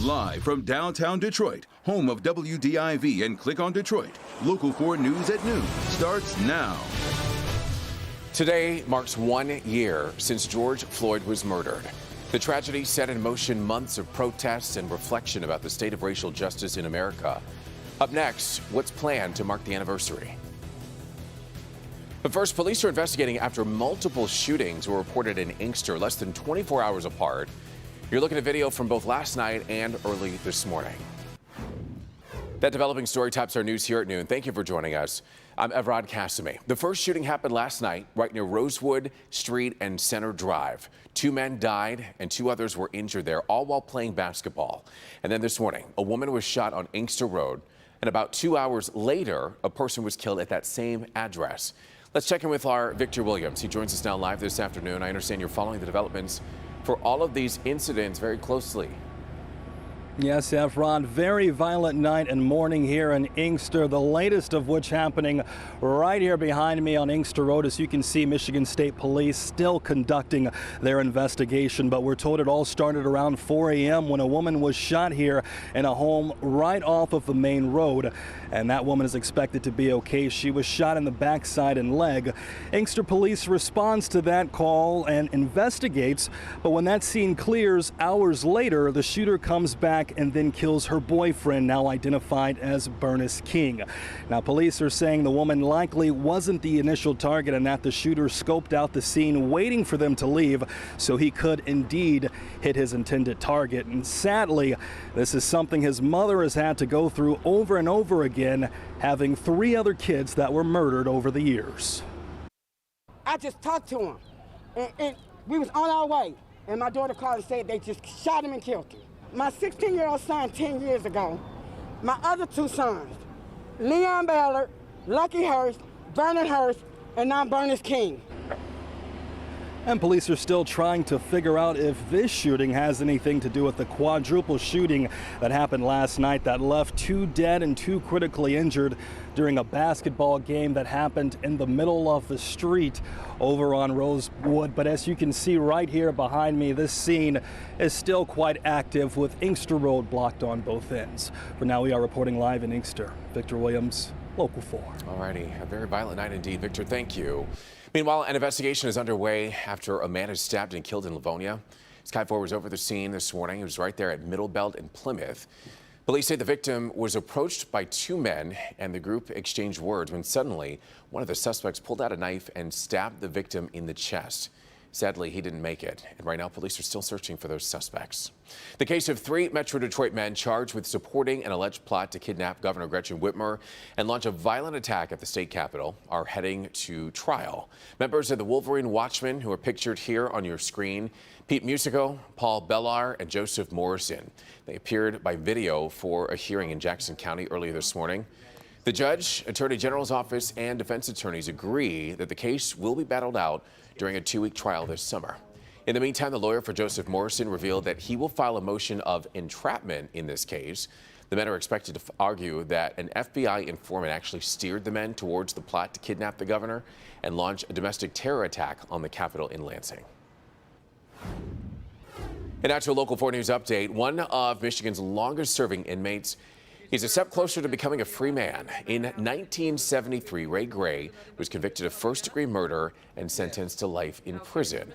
Live from downtown Detroit, home of WDIV and Click on Detroit, Local 4 News at noon starts now. Today marks 1 year since George Floyd was murdered. The tragedy set in motion months of protests and reflection about the state of racial justice in America. Up next, what's planned to mark the anniversary? But first, police are investigating after multiple shootings were reported in Inkster less than 24 hours apart. You're looking at video from both last night and early this morning. That developing story tops our news here at noon. Thank you for joining us. I'm Evrod Cassimy. The first shooting happened last night right near Rosewood Street and Center Drive. 2 men died and 2 others were injured there, all while playing basketball. And then this morning, a woman was shot on Inkster Road. And about 2 hours later, a person was killed at that same address. Let's check in with our Victor Williams. He joins us now live this afternoon. I understand you're following the developments for all of these incidents very closely. Yes, Efron, very violent night and morning here in Inkster, the latest of which happening right here behind me on Inkster Road. As you can see, Michigan State Police still conducting their investigation, but we're told it all started around 4 a.m. when a woman was shot here in a home right off of the main road, and that woman is expected to be okay. She was shot in the backside and leg. Inkster Police responds to that call and investigates, but when that scene clears hours later, the shooter comes back and then kills her boyfriend, now identified as Bernice King. Now, police are saying the woman likely wasn't the initial target and that the shooter scoped out the scene waiting for them to leave so he could indeed hit his intended target. And sadly, this is something his mother has had to go through over and over again, having 3 other kids that were murdered over the years. I just talked to him, and we was on our way, and my daughter called and said they just shot him and killed him. My 16-year-old son 10 years ago, my other 2 sons, Leon Ballard, Lucky Hurst, Vernon Hurst, and now Bernice King. And police are still trying to figure out if this shooting has anything to do with the quadruple shooting that happened last night that left 2 dead and 2 critically injured during a basketball game that happened in the middle of the street over on Rosewood. But as you can see right here behind me, this scene is still quite active with Inkster Road blocked on both ends. For now, we are reporting live in Inkster. Victor Williams, Local 4. All righty, a very violent night indeed, Victor. Thank you. Meanwhile, an investigation is underway after a man is stabbed and killed in Livonia. Sky 4 was over the scene this morning. He was right there at Middlebelt in Plymouth. Police say the victim was approached by 2 men and the group exchanged words when suddenly one of the suspects pulled out a knife and stabbed the victim in the chest. Sadly, he didn't make it, and right now police are still searching for those suspects. The case of 3 Metro Detroit men charged with supporting an alleged plot to kidnap Governor Gretchen Whitmer and launch a violent attack at the state capitol are heading to trial. Members of the Wolverine Watchmen, who are pictured here on your screen, Pete Musico, Paul Bellar, and Joseph Morrison. They appeared by video for a hearing in Jackson County earlier this morning. The judge, Attorney General's office, and defense attorneys agree that the case will be battled out during a 2-week trial this summer. In the meantime, the lawyer for Joseph Morrison revealed that he will file a motion of entrapment in this case. The men are expected to argue that an FBI informant actually steered the men towards the plot to kidnap the governor and launch a domestic terror attack on the Capitol in Lansing. And now to a Local 4 News update. One of Michigan's longest-serving inmates, he's a step closer to becoming a free man. In 1973, Ray Gray was convicted of first-degree murder and sentenced to life in prison.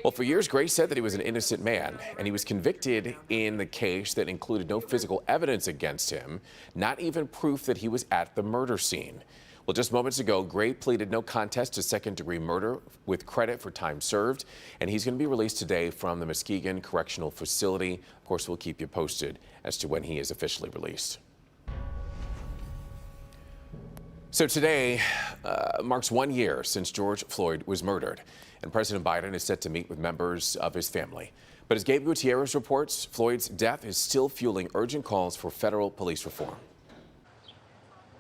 Well, for years, Gray said that he was an innocent man, and he was convicted in the case that included no physical evidence against him, not even proof that he was at the murder scene. Well, just moments ago, Gray pleaded no contest to second-degree murder with credit for time served, and he's going to be released today from the Muskegon Correctional Facility. Of course, we'll keep you posted as to when he is officially released. So today marks 1 year since George Floyd was murdered, and President Biden is set to meet with members of his family. But as Gabe Gutierrez reports, Floyd's death is still fueling urgent calls for federal police reform.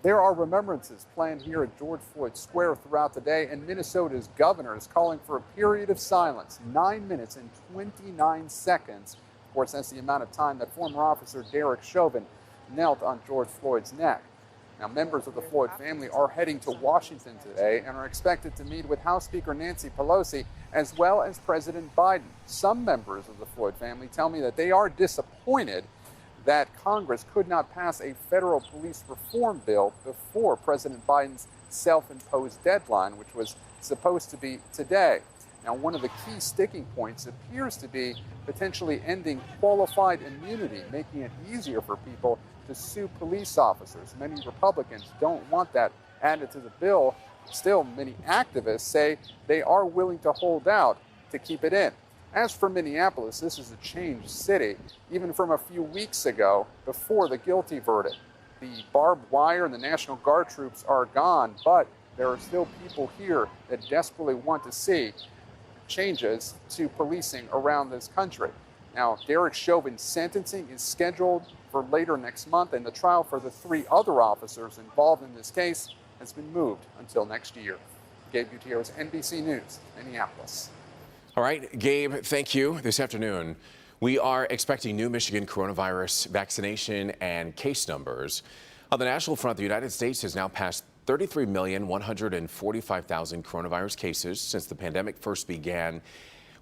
There are remembrances planned here at George Floyd Square throughout the day, and Minnesota's governor is calling for a period of silence, 9 minutes and 29 seconds. Of course, that's the amount of time that former officer Derek Chauvin knelt on George Floyd's neck. Now, members of the Floyd family are heading to Washington today and are expected to meet with House Speaker Nancy Pelosi as well as President Biden. Some members of the Floyd family tell me that they are disappointed that Congress could not pass a federal police reform bill before President Biden's self-imposed deadline, which was supposed to be today. Now, one of the key sticking points appears to be potentially ending qualified immunity, making it easier for people to sue police officers. Many Republicans don't want that added to the bill. Still, many activists say they are willing to hold out to keep it in. As for Minneapolis, this is a changed city, even from a few weeks ago before the guilty verdict. The barbed wire and the National Guard troops are gone, but there are still people here that desperately want to see changes to policing around this country. Now, Derek Chauvin's sentencing is scheduled for later next month, and the trial for the 3 other officers involved in this case has been moved until next year. Gabe Gutierrez, NBC News, Minneapolis. All right, Gabe, thank you. This afternoon, we are expecting new Michigan coronavirus vaccination and case numbers. On the national front, the United States has now passed 33,145,000 coronavirus cases since the pandemic first began,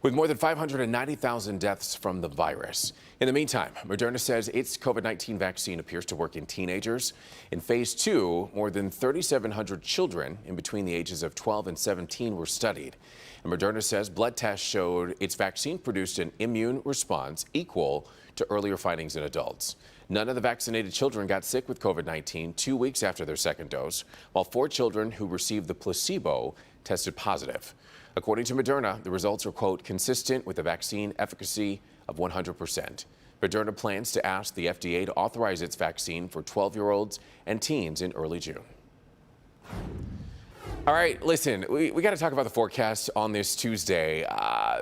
with more than 590,000 deaths from the virus. In the meantime, Moderna says its COVID-19 vaccine appears to work in teenagers. In phase 2, more than 3,700 children in between the ages of 12 and 17 were studied. And Moderna says blood tests showed its vaccine produced an immune response equal to earlier findings in adults. None of the vaccinated children got sick with COVID-19 2 weeks after their second dose, while 4 children who received the placebo tested positive. According to Moderna, the results are, quote, consistent with the vaccine efficacy of 100%. Moderna plans to ask the FDA to authorize its vaccine for 12-year-olds and teens in early June. All right, listen, we got to talk about the forecast on this Tuesday.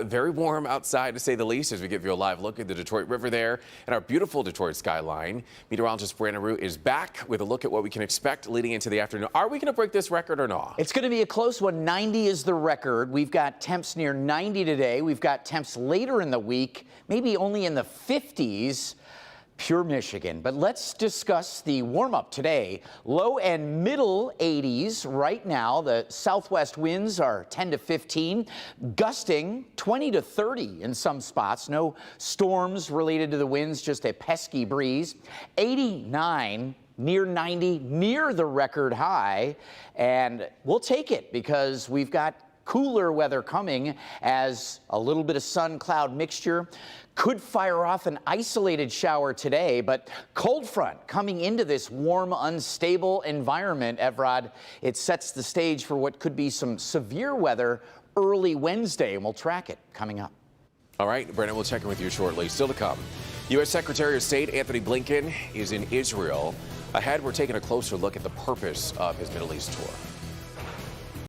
Very warm outside, to say the least, as we give you a live look at the Detroit River there and our beautiful Detroit skyline. Meteorologist Brandon Root is back with a look at what we can expect leading into the afternoon. Are we going to break this record or not? It's going to be a close one. 90 is the record. We've got temps near 90 today. We've got temps later in the week, maybe only in the 50s. Pure Michigan. But let's discuss the warm-up today. Low and middle 80s right now. The southwest winds are 10 to 15, gusting 20 to 30 in some spots. No storms related to the winds, just a pesky breeze. 89 near 90, near the record high, and we'll take it because we've got cooler weather coming as a little bit of sun-cloud mixture could fire off an isolated shower today, but cold front coming into this warm, unstable environment, Evrod, it sets the stage for what could be some severe weather early Wednesday, and we'll track it coming up. All right, Brandon, we'll check in with you shortly. Still to come, U.S. Secretary of State Anthony Blinken is in Israel. Ahead, we're taking a closer look at the purpose of his Middle East tour.